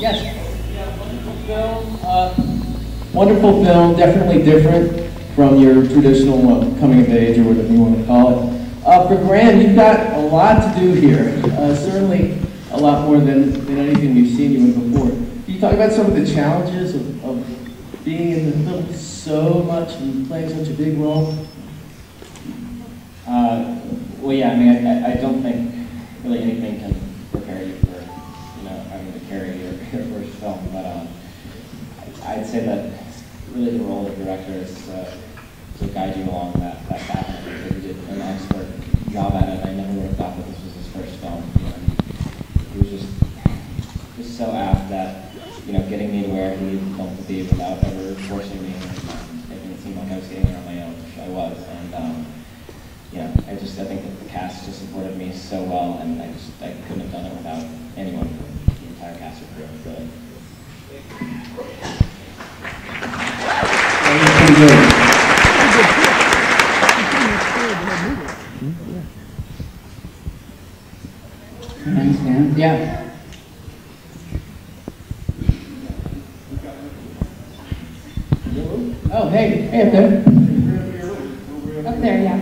Yes. Wonderful film, definitely different from your traditional coming of age or whatever you want to call it. For Graham, you've got a lot to do here. Certainly a lot more than anything we've seen you in before. Can you talk about some of the challenges of being in the film so much and playing such a big role? Well, yeah, I mean, I don't think really anything can prepare you for, having to carry your first film, but I'd say that really the role of the director is to guide you along that path. I think he did an excellent job at it. I never would have thought that this was his first film. He was just so apt that, getting me to where he needed the film to be without ever forcing me or making it seem like I was getting there on my own, which I was. And I think that the cast just supported me so well, and I couldn't have done it without anyone, the entire cast or crew, really. Yeah. Oh, hey up there. Up there, yeah.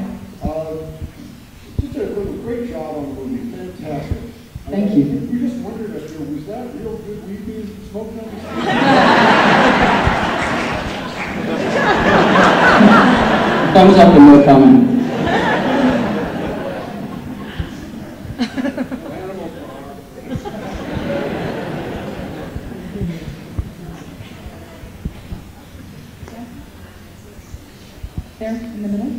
Just a great job on the movie, fantastic. Thank you. We just wondered if was that real good weed being smoked on the Thumbs up and no comment. There, in the middle.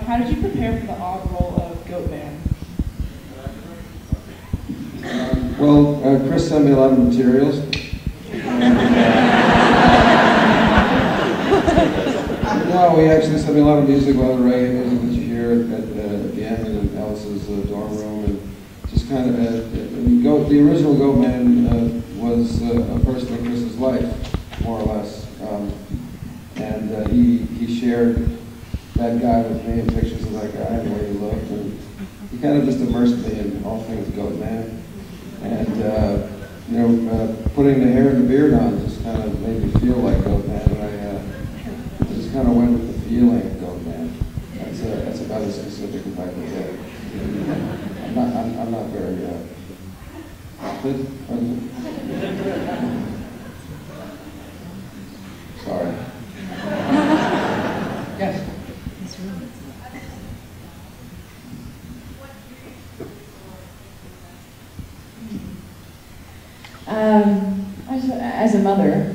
How did you prepare for the odd role of goat man? Chris sent me a lot of materials. No, he actually sent me a lot of music, a lot of reggae music that you hear at the end in Ellis's dorm room, and just kind of the original Goat Man was a person in Chris's life, more or less, and he shared that guy with me and pictures of that guy and the way he looked, and he kind of just immersed me in all things Goat Man, and putting the hair and the beard on just kind of made me feel like Goat Man, and I just kind of went with the feeling of Goat Man. That's about as specific as I can get. I'm not very sorry. Yes. As a mother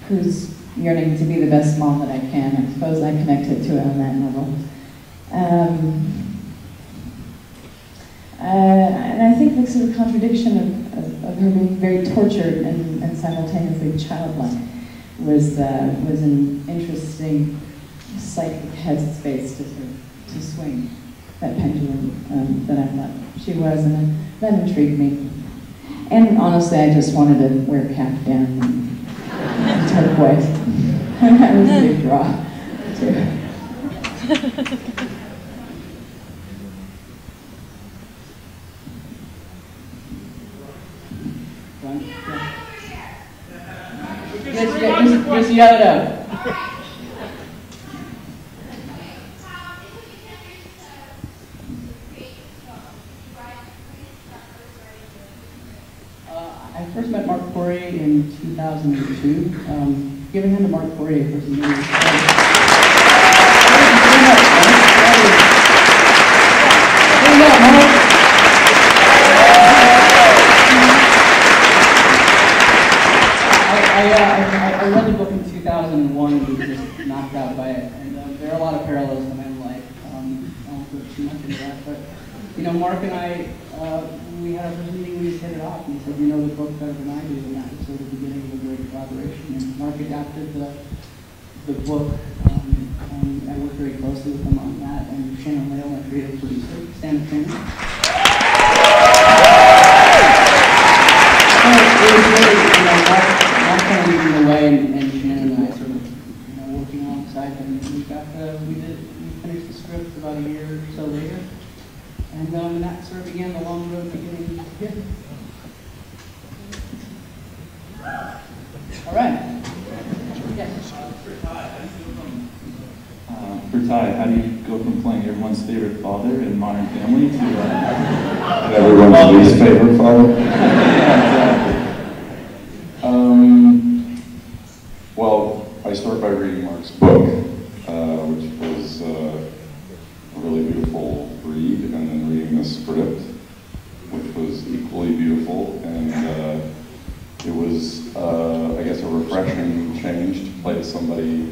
who's yearning to be the best mom that I can, I suppose I connected to it on that level. And I think the sort of contradiction of her being very tortured and simultaneously childlike was an interesting psychic headspace to swing that pendulum that I thought she was, and that intrigued me. And honestly, I just wanted to wear a caftan and turquoise. That was a big draw, too. Just yell it out. I first met Mark Poirier in 2002. Giving him to Mark Poirier for some years. I read the book in 2001 and was just knocked out by it. And there are a lot of parallels to my own life. I won't go too much into that. But, Mark and I, we had our first meeting, we just hit it off. And he said, you know the book better than I do. And that was sort of the beginning of a great collaboration. And Mark adapted the book. And I worked very closely with him on that. And Shannon Lale, my creative producer, Stand Up Shannon. So it was really, Mark kind of leading the way, and Shannon and I sort of, working alongside him. We finished the script about a year or so later, And that sort of began the long road beginning here. All right. Yes. For Ty, how do you go from playing everyone's favorite father in Modern Family to Everyone's least favorite father? Yeah, exactly. Well, I start by reading Mark's book, which was a really beautiful read, and then reading the script, which was equally beautiful, and it was, I guess, a refreshing change to play somebody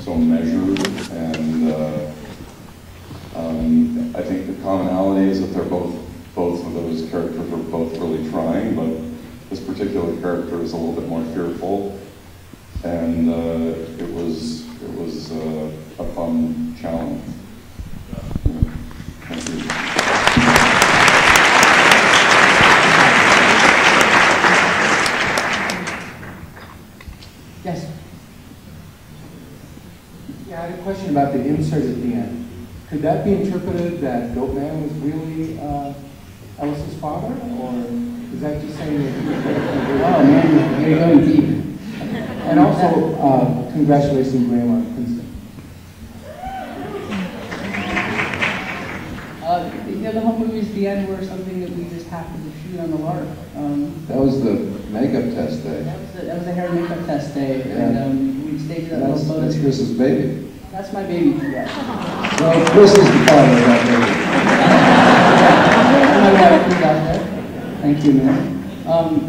so measured, and I think the commonality is that they're both of those characters are both really trying, but this particular character is a little bit more fearful, and it was a fun challenge. Thank you. Yes. Yeah, I had a question about the insert at the end. Could that be interpreted that Goatman was really Ellis's father, or is that just saying that he was Oh man, you're going deep. And also, congratulations, Graham, on Princeton. The whole movie's the end were something that we just happened to shoot on the lark. That was the makeup test day. That was a hair and makeup test day, Yeah. and we staged that little photo. That's Chris's baby. That's my baby, yeah. No, Chris is the father of that baby. My wife was out there. Thank you, man.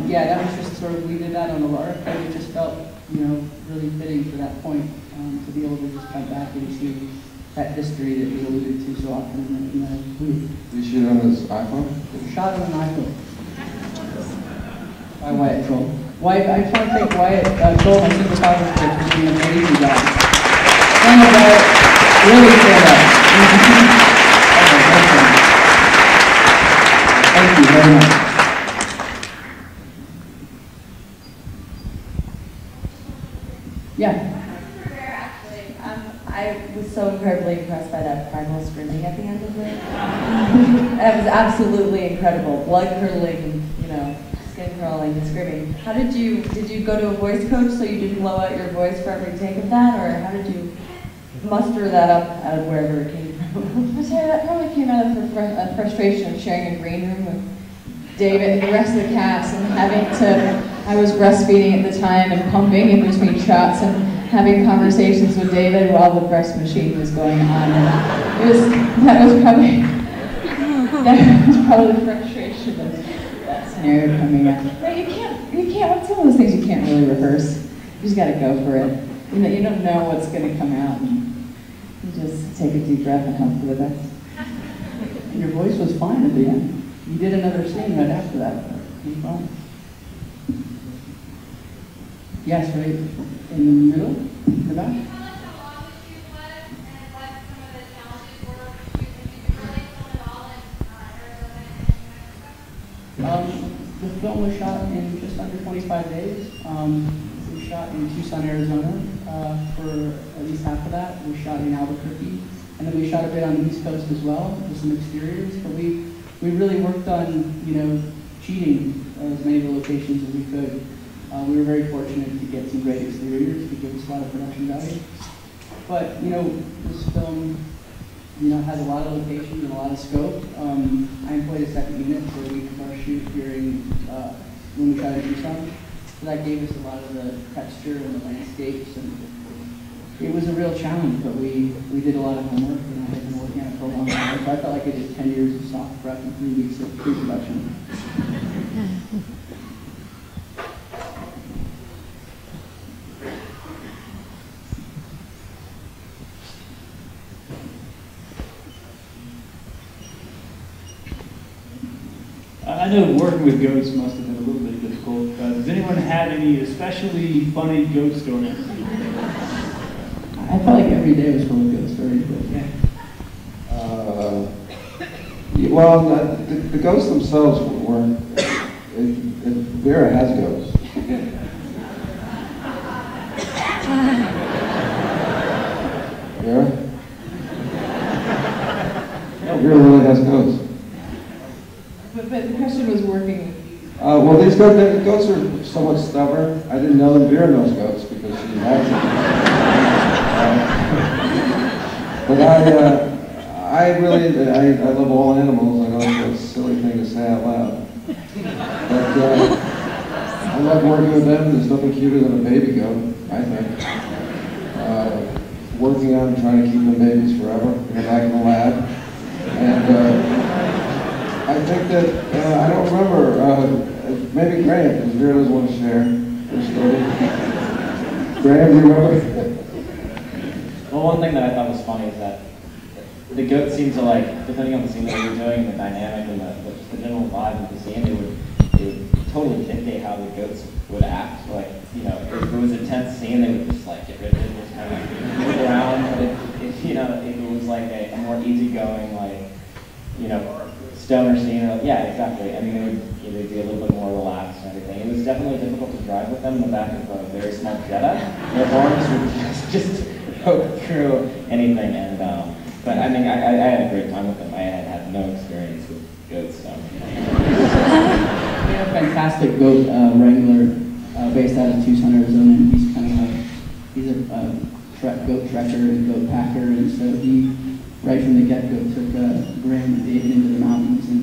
Yeah, that was just sort of, we did that on the lark, and it just felt, really fitting for that point, to be able to just come back into that history that we alluded to so often in the movie. Did you shoot on his iPhone? Shot on an iPhone. By Wyatt Troll. Wyatt, I just want to thank Wyatt Troll, my cinematographer, for doing an amazing job. Thank you, Wyatt. Really stand up. Thank you very much. Yeah. I was so incredibly impressed by that primal screaming at the end of it. That was absolutely incredible. Blood curdling, skin crawling and screaming. How did you go to a voice coach so you didn't blow out your voice for every take of that, or how did you muster that up out of wherever it came from? I'd say that probably came out of the frustration of sharing a green room with David and the rest of the cast, and I was breastfeeding at the time and pumping in between shots and having conversations with David while the breast machine was going on. And that was probably the frustration of that scenario coming out. But you can't, it's one of those things you can't really rehearse. You just gotta go for it. You don't know what's gonna come out, and you just take a deep breath and hope for the best. And your voice was fine at the end. You did another scene right after that. It was fine. Yes, right in the middle, in the back. The film was shot in just under 25 days. We shot in Tucson, Arizona for at least half of that. We shot in Albuquerque, and then we shot a bit on the East Coast as well, with some exteriors. But we really worked on, cheating as many of the locations as we could. We were very fortunate to get some great exteriors to give us a lot of production value. But, this film, has a lot of locations and a lot of scope. I employed a second unit for a week of our shoot during, when we shot in Tucson. So that gave us a lot of the texture and the landscapes, and it was a real challenge, but we did a lot of homework, and I had been working on it for a long time. So I felt like I did 10 years of soft prep and 3 weeks of pre-production. I know working with goats must have been a little bit difficult. Does anyone have any especially funny goat stories? I felt like every day was full of ghost stories, but yeah. Well, the ghosts themselves weren't. Vera has ghosts. Vera? No, Vera really has ghosts. Well, these goats are somewhat stubborn. I didn't know that Vera knows goats because she has them. But I love all animals. I know it's a silly thing to say out loud. But I love working with them. There's nothing cuter than a baby goat, I think. Working on trying to keep them babies forever in the back of the lab. And I think that, I don't remember, maybe Graham, because Vera doesn't want to share her story. Graham, do you remember? Well, one thing that I thought was funny is that the goats seem to, like, depending on the scene that we were doing, the dynamic and the general vibe of the scene, it would totally dictate how the goats would act. Like, you know, if it was a tense scene, they would just, like, get rid of it, just kind of move around. But if it was like a more easygoing, like, you know, stoner scene, or, yeah, exactly. I mean, they'd be a little bit more relaxed and everything. It was definitely difficult to drive with them in the back of a very small Jetta. Their horns would just go through anything. And but I mean, I had a great time with them. I had no experience with goats. So. We have a fantastic goat wrangler based out of Tucson, Arizona, and he's kind of like, he's a goat trekker and goat packer, and so he, right from the get-go, took Graham and David into the mountains, and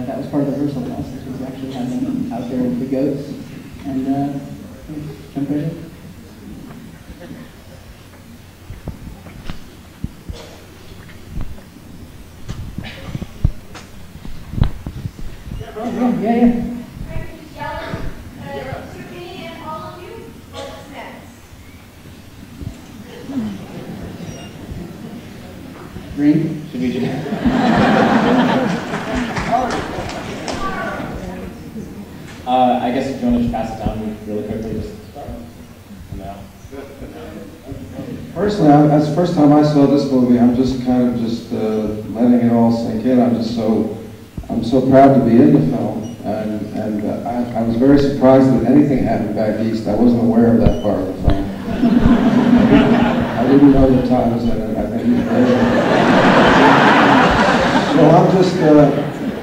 that was part of the rehearsal process, was actually having them out there with the goats, and jump right in. Yeah. Green? Should we do I guess if you want to just pass it down really quickly, just start. No. Personally, that's the first time I saw this movie. I'm just kind of just letting it all sink in. I'm so proud to be in the film, and I was very surprised that anything happened back east. I wasn't aware of that part of the film. I didn't know that Todd was in it. I think he's great. So I'm just,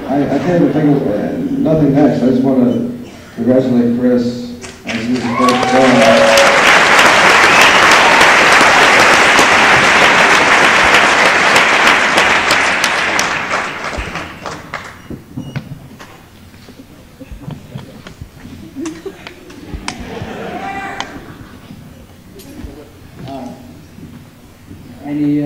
I can't even think of nothing next. I just want to congratulate Chris on his first film. Any